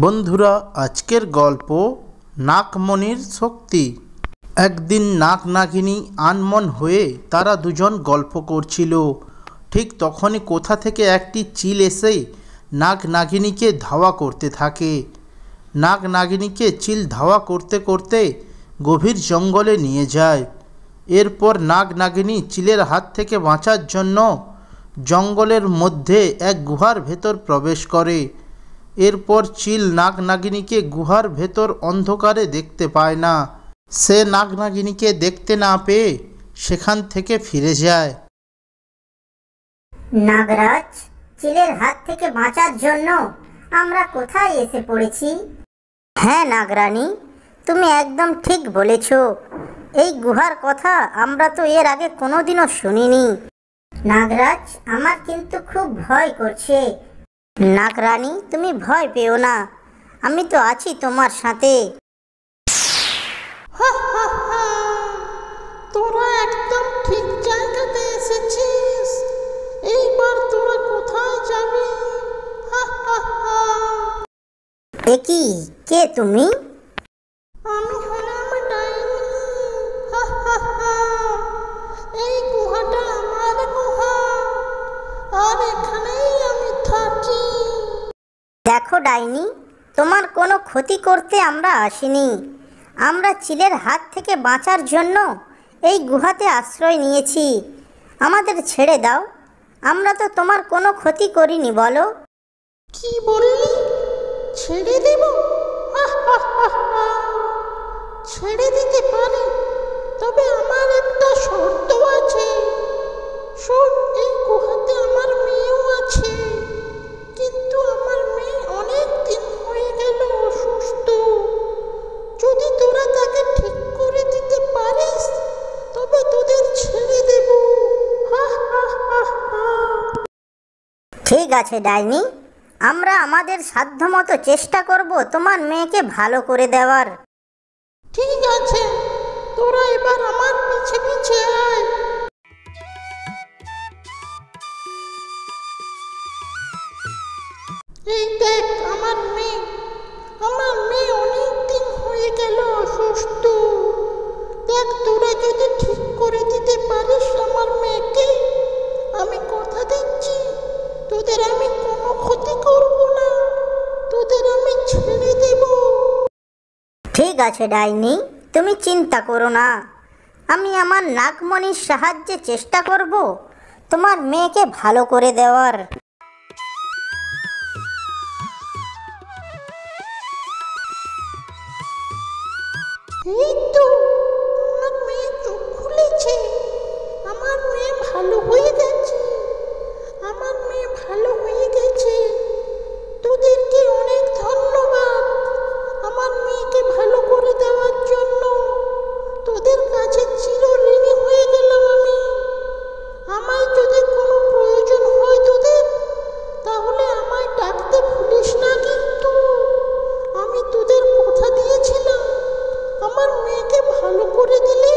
বন্ধুরা, আজকের গল্প নাগমণির শক্তি। একদিন নাগ নাগিনী আনমন হয়ে তারা দুজন গল্প করছিল। ঠিক তখনই কোথা থেকে একটি চিল এসে নাগ নাগিনীকে ধাওয়া করতে থাকে। নাগ নাগিনীকে চিল ধাওয়া করতে করতে গভীর জঙ্গলে নিয়ে যায়। এরপর নাগ নাগিনী চিলের হাত থেকে বাঁচার জন্য জঙ্গলের মধ্যে এক গুহার ভেতর প্রবেশ করে। এরপর চিল নাগ নাগিনীকে গুহার ভেতর অন্ধকারে দেখতে পায় না। সে নাগ নাগিনীকে দেখতে না পেয়ে সেখান থেকে ফিরে যায়। নাগরাজ, চিলের হাত থেকে বাঁচার জন্য আমরা কোথায় এসে পড়েছি? হ্যাঁ নাগরানী, তুমি একদম ঠিক বলেছ। এই গুহার কথা আমরা তো এর আগে কোনোদিনও শুনিনি। নাগরাজ, আমার কিন্তু খুব ভয় করছে। নাগরানী, তুমি ভয় পেও না, আমি তো আছি তোমার সাথে। তোরা একদম ঠিক জায়গাতে এসেছিস। এইবার তোরা কোথায় যাবি? কি, কে তুমি? আমি হলাম ডাইনি। এই গুহাটা আমার গুহা, আর এখানেই আমি থাকি। দেখো ডাইনি, তোমার কোনো ক্ষতি করতে আমরা আসিনি। আমরা চিলের হাত থেকে বাঁচার জন্য এই গুহাতে আশ্রয় নিয়েছি। আমাদের ছেড়ে দাও, আমরা তো তোমার কোনো ক্ষতি করিনি। বলো। কি বললি? ছেড়ে দেব? ছেড়ে দিতে পারি, তবে আমার একটা শর্ত আছে। শোন, এই গুহাতে আমার মেয়েও আছে, কিন্তু আমার মেয়ে অনেক দিন হয়ে গেল অসুস্থ। যদি তোরা তাকে ঠিক করে দিতে পারিস তবে তোদের ছেড়ে দেব। ঠিক আছে ডাইনি, আমরা আমাদের সাধ্যমতো চেষ্টা করব তোমার মেয়েকে ভালো করে দেওয়ার। ঠিক আছে, তোরা এবার আমার পিছে পিছে আয়। এই দেখ আমার মেয়ে। আমার মেয়ে অনেক দিন হয়ে গেল অসুস্থ। দেখ, তোরা যদি ঠিক করে দিতে পারিস আমার মেয়েকে, আমি কথা দিচ্ছি তোদের আমি কোনো ক্ষতি করব না, তোদের আমি ছেড়ে দেব। ঠিক আছে ডাইনি, তুমি চিন্তা করো না। আমি আমার নাগমণির সাহায্যে চেষ্টা করব তোমার মেয়েকে ভালো করে দেওয়ার। এই তো, আমার মেয়ে চোখ খুলেছে। আমার মেয়ে ভালো হয়ে গেছে। আমার মেয়ে ভালো হয়ে গেছে। তোদেরকে অনেক ধন্যবাদ আমার মেয়েকে ভালো করে দেওয়ার জন্য। তোদের কাছে চিরঋণী হয়ে গেলাম আমি। আমায় যদি কোনো প্রয়োজন হয় তোদের, তাহলে আমায় ডাকতে ভুলিস না কিন্তু। আমি তোদের কথা দিয়েছিলাম, আমার মেয়েকে ভালো করে দিলে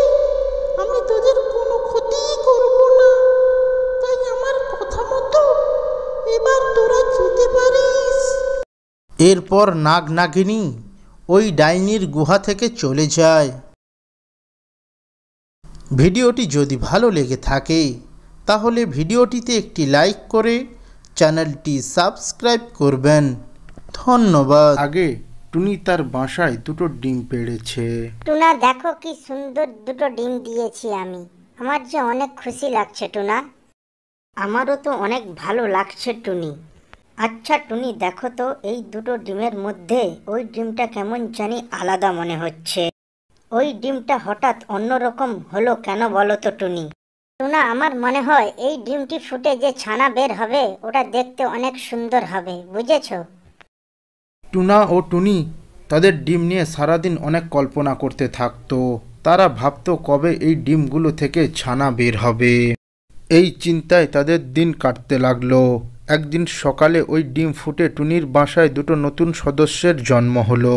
আমি তোদের কোনো ক্ষতিই করব না। তাই আমার কথা মতো এবার তোরা যেতে পারিস। এরপর নাগ নাগিনী ওই ডাইনির গুহা থেকে চলে যায়। ভিডিওটি যদি ভালো লেগে থাকে তাহলে ভিডিওটিতে একটি লাইক করে চ্যানেলটি সাবস্ক্রাইব করবেন। ধন্যবাদ। আগে টুনি তার বাসায় দুটো ডিম পেড়েছে। টুনা, দেখো কি সুন্দর দুটো ডিম দিয়েছি আমি। আমার যে অনেক খুশি লাগছে টুনা। আমারও তো অনেক ভালো লাগছে টুনি। আচ্ছা টুনি, দেখো তো এই দুটো ডিমের মধ্যে ওই ডিমটা কেমন জানি আলাদা মনে হচ্ছে। ওই ডিমটা হঠাৎ অন্যরকম হলো কেন বলো তো টুনি? টুনা, আমার মনে হয় এই ডিমটি ফুটে যে ছানা বের হবে ওটা দেখতে অনেক সুন্দর হবে, বুঝেছো? টুনা ও টুনি তাদের ডিম নিয়ে সারাদিন অনেক কল্পনা করতে থাকতো। তারা ভাবতো কবে এই ডিমগুলো থেকে ছানা বের হবে। এই চিন্তায় তাদের দিন কাটতে লাগলো। একদিন সকালে ওই ডিম ফুটে টুনির বাসায় দুটো নতুন সদস্যের জন্ম হলো।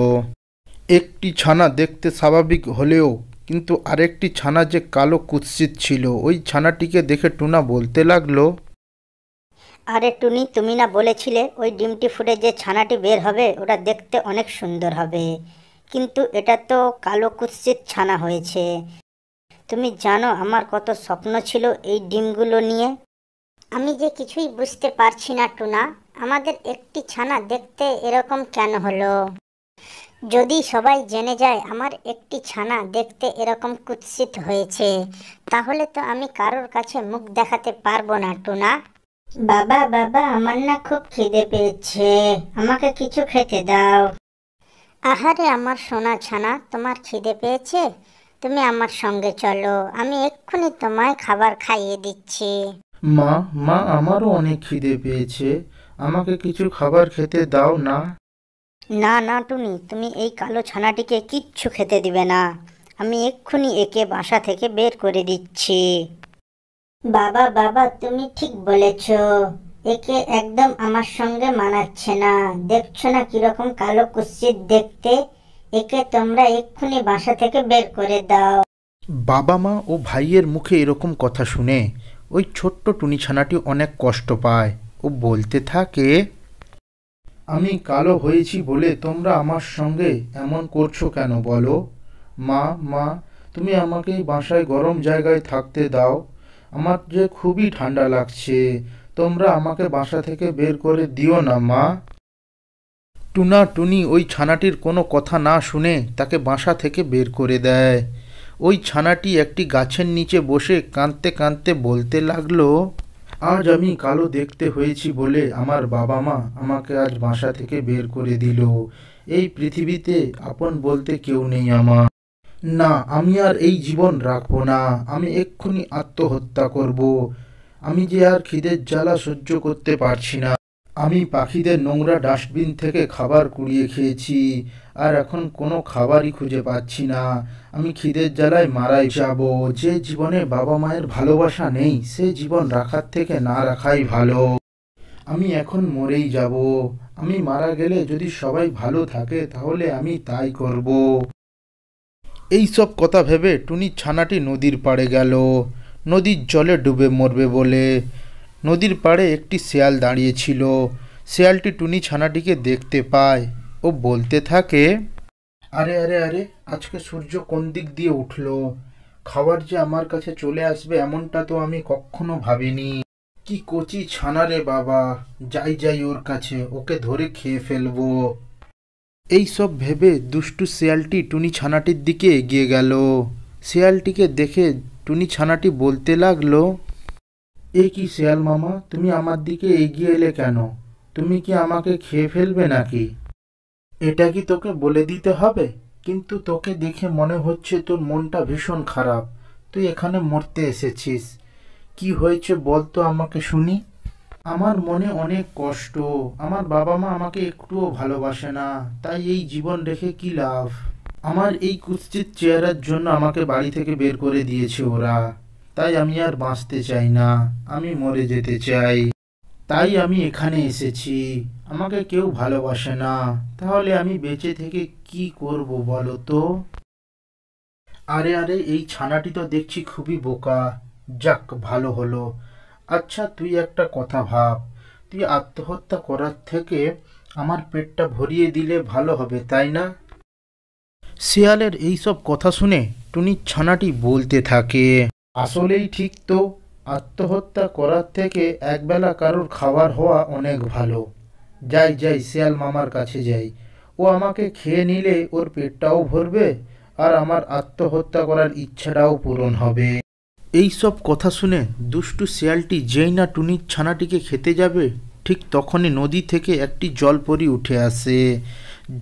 একটি ছানা দেখতে স্বাভাবিক হলেও কিন্তু আরেকটি ছানা যে কালো কুৎসিত ছিল। ওই ছানাটিকে দেখে টুনা বলতে লাগলো, আরে টুনি, তুমি না বলেছিলে ওই ডিমটি ফুটে যে ছানাটি বের হবে ওটা দেখতে অনেক সুন্দর হবে, কিন্তু এটা তো কালো কুৎসিত ছানা হয়েছে। তুমি জানো আমার কত স্বপ্ন ছিল এই ডিমগুলো নিয়ে। আমি যে কিছুই বুঝতে পারছি না টুনা, আমাদের একটি ছানা দেখতে এরকম কেন হলো? যদি সবাই জেনে যায় আমার একটি ছানা দেখতে এরকম কুৎসিত হয়েছে, তাহলে তো আমি কারোর কাছে মুখ দেখাতে পারবো না টুনা। বাবা বাবা, আমার না খুব খিদে পেয়েছে, আমাকে কিছু খেতে দাও। আহারে আমার সোনা ছানা, তোমার খিদে পেয়েছে? তুমি আমার সঙ্গে চলো, আমি এক্ষুনি তোমায় খাবার খাইয়ে দিচ্ছি। মা, মা, আমারও অনেক খিদে পেয়েছে, আমাকে কিছু খাবার খেতে দাও না। না না টুনি, তুমি এই কালো ছানাটিকে কিচ্ছু খেতে দিবে না, আমি এক্ষুনি একে বাসা থেকে বের করে দিচ্ছি। বাবা বাবা, তুমি ঠিক বলেছ, একে একদম আমার সঙ্গে মানাচ্ছে না। দেখছো না কিরকম কালো কুৎসিত দেখতে? একে তোমরা এক্ষুনি বাসা থেকে বের করে দাও। বাবা মা ও ভাইয়ের মুখে এরকম কথা শুনে ওই ছোট্ট টুনি ছানাটি অনেক কষ্ট পায়। ও বলতে থাকে, আমি কালো হয়েছি বলে তোমরা আমার সঙ্গে এমন করছো কেন বলো? মা, মা, তুমি আমাকে এই বাসায় গরম জায়গায় থাকতে দাও, আমার যে খুবই ঠান্ডা লাগছে, তোমরা আমাকে বাসা থেকে বের করে দিও না মা। টুনা টুনি ওই ছানাটির কোনো কথা না শুনে তাকে বাসা থেকে বের করে দেয়। ওই ছানাটি একটি গাছের নিচে বসে কাঁদতে কাঁদতে বলতে লাগলো, আজ আমি কালো দেখতে হয়েছি বলে আমার বাবা মা আমাকে আজ বাসা থেকে বের করে দিল। এই পৃথিবীতে আপন বলতে কেউ নেই আমার। না, আমি আর এই জীবন রাখবো না, আমি এক্ষুনি আত্মহত্যা করব। আমি যে আর খিদের জ্বালা সহ্য করতে পারছি না। আমি পাখিদের নোংরা ডাস্টবিন থেকে খাবার কুড়িয়ে খেয়েছি, আর এখন কোনো খাবারই খুঁজে পাচ্ছি না। আমি খিদের জ্বালায় মারাই যাব। যে জীবনে বাবা মায়ের ভালোবাসা নেই সে জীবন রাখার থেকে না রাখাই ভালো। আমি এখন মরেই যাব। আমি মারা গেলে যদি সবাই ভালো থাকে তাহলে আমি তাই করব। এই সব কথা ভেবে টুনি ছানাটি নদীর পাড়ে গেল, নদীর জলে ডুবে মরবে বলে। নদীর পাড়ে একটি শেয়াল দাঁড়িয়েছিল। শেয়ালটি টুনি ছানাটিকে দেখতে পায়। ও বলতে থাকে, আরে আরে আরে, আজকে সূর্য কোন দিক দিয়ে উঠলো? খাবার যে আমার কাছে চলে আসবে এমনটা তো আমি কখনো ভাবিনি। কি কচি ছানা রে বাবা, যাই যাই ওর কাছে, ওকে ধরে খেয়ে ফেলবো। এই সব ভেবে দুষ্টু শেয়ালটি টুনি ছানাটির দিকে এগিয়ে গেল। শেয়ালটিকে দেখে টুনি ছানাটি বলতে লাগলো, এ কি শেয়াল মামা, তুমি আমার দিকে এগিয়ে এলে কেন? তুমি কি আমাকে খেয়ে ফেলবে নাকি? এটা কি তোকে বলে দিতে হবে? কিন্তু তোকে দেখে মনে হচ্ছে তোর মনটা ভীষণ খারাপ, তুই এখানে মরতে এসেছিস। কি হয়েছে বল তো আমাকে শুনি। আমার মনে অনেক কষ্ট, আমার বাবা মা আমাকে একটুও ভালোবাসে না, তাই এই জীবন রেখে কি লাভ? আমার এই কুৎসিত চেহারার জন্য আমাকে বাড়ি থেকে বের করে দিয়েছে ওরা, তাই আমি আর বাঁচতে চাই না, আমি মরে যেতে চাই। তাই আমি এখানে এসেছি, আমাকে কেউ ভালোবাসে না, তাহলে আমি বেঁচে থেকে কি করব বলো তো? আরে আরে, এই ছানাটি তো দেখছি খুবই বোকা। যাক, ভালো হলো। আচ্ছা, তুই একটা কথা ভাব, তুই আত্মহত্যা করার থেকে আমার পেটটা ভরিয়ে দিলে ভালো হবে, তাই না? শিয়ালের এইসব কথা শুনে টুনি ছানাটি বলতে থাকে, আসলেই ঠিক তো, আত্মহত্যা করার থেকে একবেলা কারোর খাবার হওয়া অনেক ভালো। যাই যাই, শিয়াল মামার কাছে যাই, ও আমাকে খেয়ে নিলে ওর পেটটাও ভরবে আর আমার আত্মহত্যা করার ইচ্ছাটাও পূরণ হবে। এই সব কথা শুনে দুষ্টু শিয়ালটি যেই না টুনির ছানাটিকে খেতে যাবে, ঠিক তখনই নদী থেকে একটি জলপরী উঠে আসে।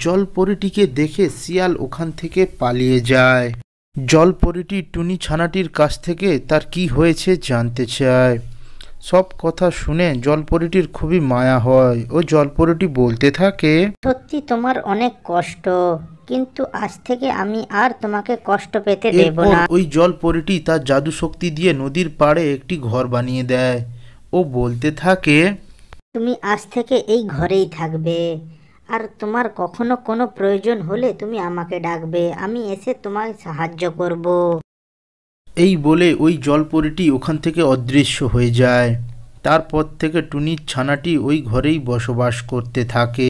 জলপরীটিকে দেখে শিয়াল ওখান থেকে পালিয়ে যায়। জলপরীটি টুনি ছানাটির কাছ থেকে তার কি হয়েছে জানতে চায়। সব কথা শুনে জলপরীটির খুবই মায়া হয় ও জলপরীটি বলতে থাকে, সত্যি তোমার অনেক কষ্ট, কিন্তু আজ থেকে আমি আর তোমাকে কষ্ট পেতে দেব এরপর না। ওই জলপরীটি তার জাদু শক্তি দিয়ে নদীর পাড়ে একটি ঘর বানিয়ে দেয়। ও বলতে থাকে, তুমি আজ থেকে এই ঘরেই থাকবে, আর তোমার কখনো কোনো প্রয়োজন হলে তুমি আমাকে ডাকবে, আমি এসে তোমায় সাহায্য করব। এই বলে ওই জলপরীটি ওখান থেকে অদৃশ্য হয়ে যায়। তারপর থেকে টুনির ছানাটি ওই ঘরেই বসবাস করতে থাকে।